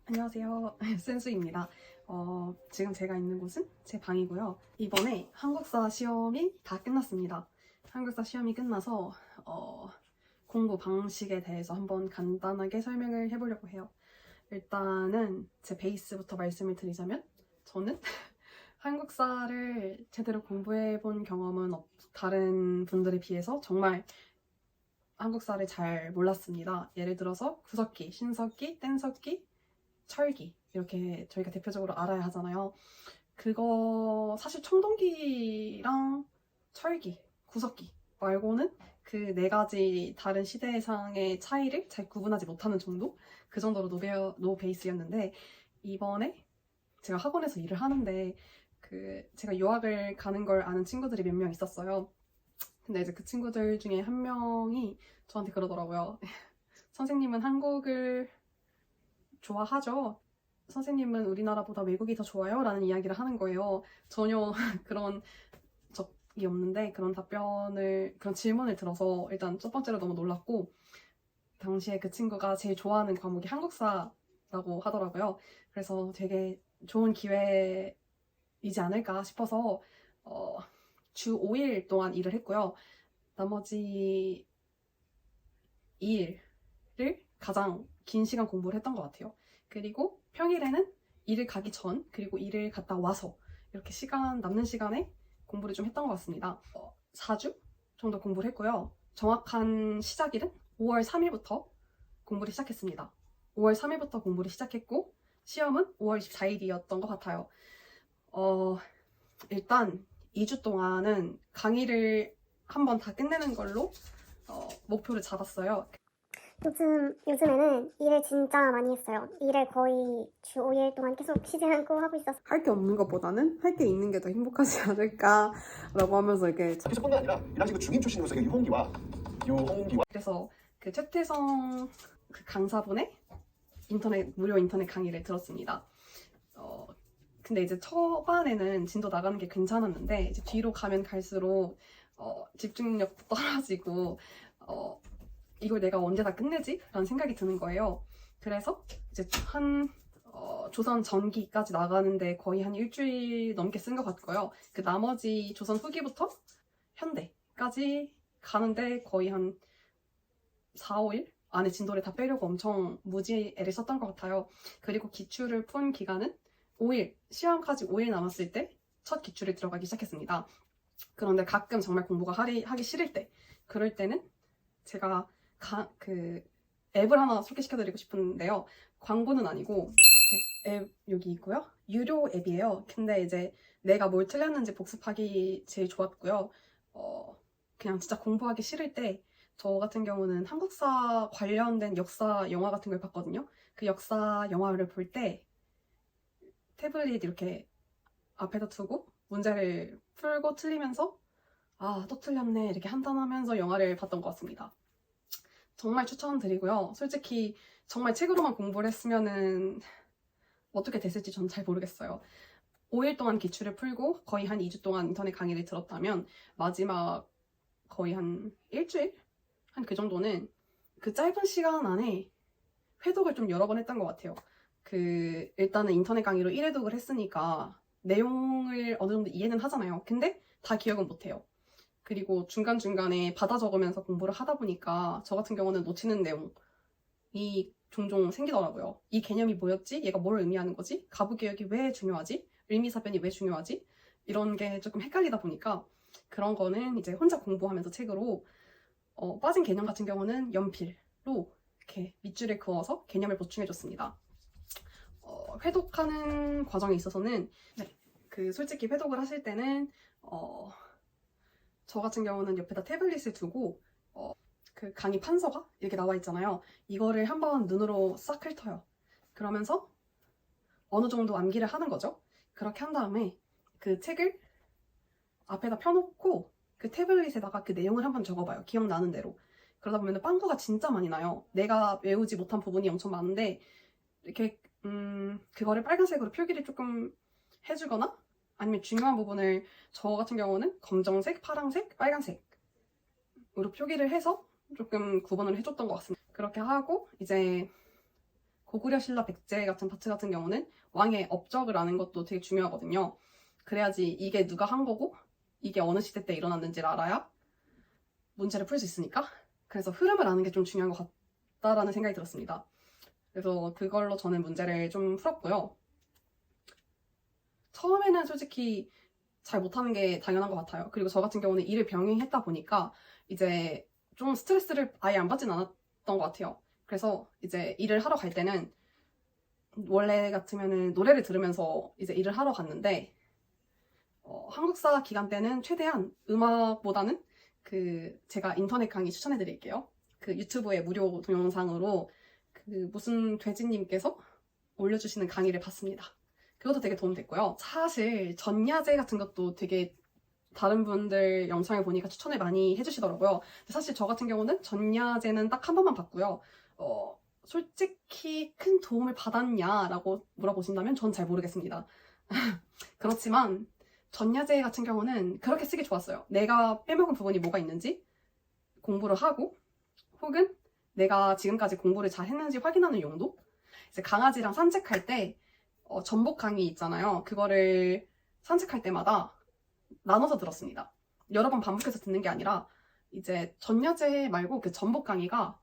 안녕하세요. 센수입니다. 지금 제가 있는 곳은 제 방이고요. 이번에 한국사 시험이 다 끝났습니다. 한국사 시험이 끝나서 공부 방식에 대해서 한번 간단하게 설명을 해보려고 해요. 일단은 제 베이스부터 말씀을 드리자면 저는 한국사를 제대로 공부해본 경험은 다른 분들에 비해서 정말 한국사를 잘 몰랐습니다. 예를 들어서 구석기, 신석기, 뗀석기, 철기 이렇게 저희가 대표적으로 알아야 하잖아요. 그거 사실 청동기랑 철기, 구석기 말고는 그 네 가지 다른 시대상의 차이를 잘 구분하지 못하는 정도? 그 정도로 노 베이스였는데 이번에 제가 학원에서 일을 하는데 제가 유학을 가는 걸 아는 친구들이 몇 명 있었어요. 근데 이제 그 친구들 중에 한 명이 저한테 그러더라고요. 선생님은 한국을 좋아하죠? 선생님은 우리나라보다 외국이 더 좋아요? 라는 이야기를 하는 거예요. 전혀 그런 적이 없는데 그런 질문을 들어서 일단 첫 번째로 너무 놀랐고, 당시에 그 친구가 제일 좋아하는 과목이 한국사라고 하더라고요. 그래서 되게 좋은 기회이지 않을까 싶어서 주 5일 동안 일을 했고요. 나머지 2일을 가장 긴 시간 공부를 했던 것 같아요. 그리고 평일에는 일을 가기 전, 그리고 일을 갔다 와서 이렇게 남는 시간에 공부를 좀 했던 것 같습니다. 4주 정도 공부를 했고요. 정확한 시작일은 5월 3일부터 공부를 시작했습니다. 5월 3일부터 공부를 시작했고 시험은 5월 24일이었던 것 같아요. 일단 2주 동안은 강의를 한번 다 끝내는 걸로 목표를 잡았어요. 요즘에는 일을 진짜 많이 했어요. 일을 거의 주 5일 동안 계속 쉬지 않고 하고 있었어요. 할 게 없는 것보다는 할 게 있는 게 더 행복하지 않을까라고 하면서 이렇게 그래서뿐만 아니라 이 당시 그 중인 출신으로서 유홍기와 그래서 그 최태성 그 강사분의 무료 인터넷 강의를 들었습니다. 근데 이제 초반에는 진도 나가는 게 괜찮았는데 이제 뒤로 가면 갈수록 집중력도 떨어지고 이걸 내가 언제 다 끝내지? 라는 생각이 드는 거예요. 그래서 이제 조선 전기까지 나가는데 거의 한 일주일 넘게 쓴 것 같고요. 그 나머지 조선 후기부터 현대까지 가는데 거의 한 4, 5일 안에 진도를 다 빼려고 엄청 무지 애를 썼던 것 같아요. 그리고 기출을 푼 기간은 5일, 시험까지 5일 남았을 때 첫 기출을 들어가기 시작했습니다. 그런데 가끔 정말 공부가 하기 싫을 때, 그럴 때는 제가 앱을 하나 소개시켜드리고 싶은데요. 광고는 아니고 앱 여기 있고요. 유료 앱이에요. 근데 이제 내가 뭘 틀렸는지 복습하기 제일 좋았고요. 그냥 진짜 공부하기 싫을 때 저 같은 경우는 한국사 관련된 역사 영화 같은 걸 봤거든요. 그 역사 영화를 볼 때 태블릿 이렇게 앞에다 두고 문제를 풀고 틀리면서 또 틀렸네 이렇게 한탄하면서 영화를 봤던 것 같습니다. 정말 추천드리고요. 솔직히 정말 책으로만 공부를 했으면은 어떻게 됐을지 저는 잘 모르겠어요. 5일 동안 기출을 풀고 거의 한 2주 동안 인터넷 강의를 들었다면 마지막 거의 한 일주일? 한 그 정도는 그 짧은 시간 안에 회독을 좀 여러 번 했던 것 같아요. 일단은 인터넷 강의로 1회독을 했으니까 내용을 어느 정도 이해는 하잖아요. 근데 다 기억은 못해요. 그리고 중간중간에 받아 적으면서 공부를 하다 보니까 저 같은 경우는 놓치는 내용이 종종 생기더라고요. 이 개념이 뭐였지? 얘가 뭘 의미하는 거지? 가부개혁이 왜 중요하지? 의미사변이 왜 중요하지? 이런 게 조금 헷갈리다 보니까 그런 거는 이제 혼자 공부하면서 책으로 빠진 개념 같은 경우는 연필로 이렇게 밑줄을 그어서 개념을 보충해줬습니다. 회독하는 과정에 있어서는 솔직히 회독을 하실 때는 저 같은 경우는 옆에다 태블릿을 두고 그 강의 판서가 이렇게 나와 있잖아요. 이거를 한번 눈으로 싹 훑어요. 그러면서 어느 정도 암기를 하는 거죠. 그렇게 한 다음에 그 책을 앞에다 펴놓고 그 태블릿에다가 그 내용을 한번 적어봐요. 기억나는 대로. 그러다 보면 빵꾸가 진짜 많이 나요. 내가 외우지 못한 부분이 엄청 많은데 이렇게 그거를 빨간색으로 표기를 조금 해주거나 아니면 중요한 부분을 저 같은 경우는 검정색, 파란색, 빨간색으로 표기를 해서 조금 구분을 해줬던 것 같습니다. 그렇게 하고 이제 고구려 신라 백제 같은 파트 같은 경우는 왕의 업적을 아는 것도 되게 중요하거든요. 그래야지 이게 누가 한 거고 이게 어느 시대 때 일어났는지를 알아야 문제를 풀 수 있으니까. 그래서 흐름을 아는 게 좀 중요한 것 같다라는 생각이 들었습니다. 그래서 그걸로 저는 문제를 좀 풀었고요. 처음에는 솔직히 잘 못하는 게 당연한 것 같아요. 그리고 저 같은 경우는 일을 병행했다 보니까 이제 좀 스트레스를 아예 안 받진 않았던 것 같아요. 그래서 이제 일을 하러 갈 때는 원래 같으면은 노래를 들으면서 이제 일을 하러 갔는데 한국사 기간 때는 최대한 음악보다는 제가 인터넷 강의 추천해 드릴게요. 유튜브의 무료 동영상으로 무슨 돼지님께서 올려주시는 강의를 봤습니다. 그것도 되게 도움됐고요. 사실 전야제 같은 것도 되게 다른 분들 영상을 보니까 추천을 많이 해주시더라고요. 사실 저 같은 경우는 전야제는 딱 한 번만 봤고요. 솔직히 큰 도움을 받았냐라고 물어보신다면 전 잘 모르겠습니다. 그렇지만 전야제 같은 경우는 그렇게 쓰기 좋았어요. 내가 빼먹은 부분이 뭐가 있는지 공부를 하고 혹은 내가 지금까지 공부를 잘 했는지 확인하는 용도? 이제 강아지랑 산책할 때 전복 강의 있잖아요. 그거를 산책할 때마다 나눠서 들었습니다. 여러 번 반복해서 듣는 게 아니라 이제 전야제 말고 그 전복 강의가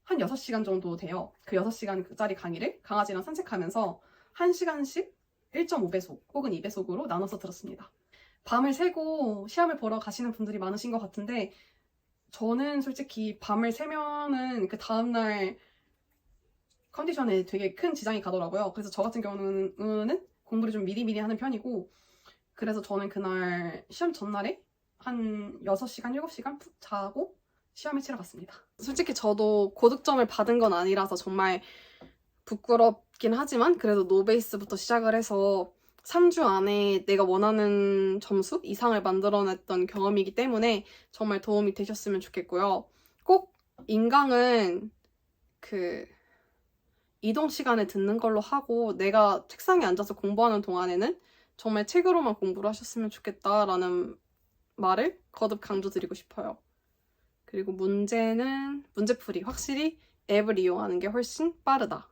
한 6시간 정도 돼요. 그 6시간짜리 강의를 강아지랑 산책하면서 1시간씩 1.5배속 혹은 2배속으로 나눠서 들었습니다. 밤을 새고 시험을 보러 가시는 분들이 많으신 것 같은데 저는 솔직히 밤을 새면은 그 다음날 컨디션에 되게 큰 지장이 가더라고요. 그래서 저 같은 경우는 공부를 좀 미리미리 하는 편이고 그래서 저는 그날 시험 전날에 한 6시간, 7시간 푹 자고 시험을 치러 갔습니다. 솔직히 저도 고득점을 받은 건 아니라서 정말 부끄럽긴 하지만 그래도 노베이스부터 시작을 해서 3주 안에 내가 원하는 점수 이상을 만들어냈던 경험이기 때문에 정말 도움이 되셨으면 좋겠고요. 꼭 인강은 이동 시간에 듣는 걸로 하고 내가 책상에 앉아서 공부하는 동안에는 정말 책으로만 공부를 하셨으면 좋겠다라는 말을 거듭 강조드리고 싶어요. 그리고 문제풀이 확실히 앱을 이용하는 게 훨씬 빠르다.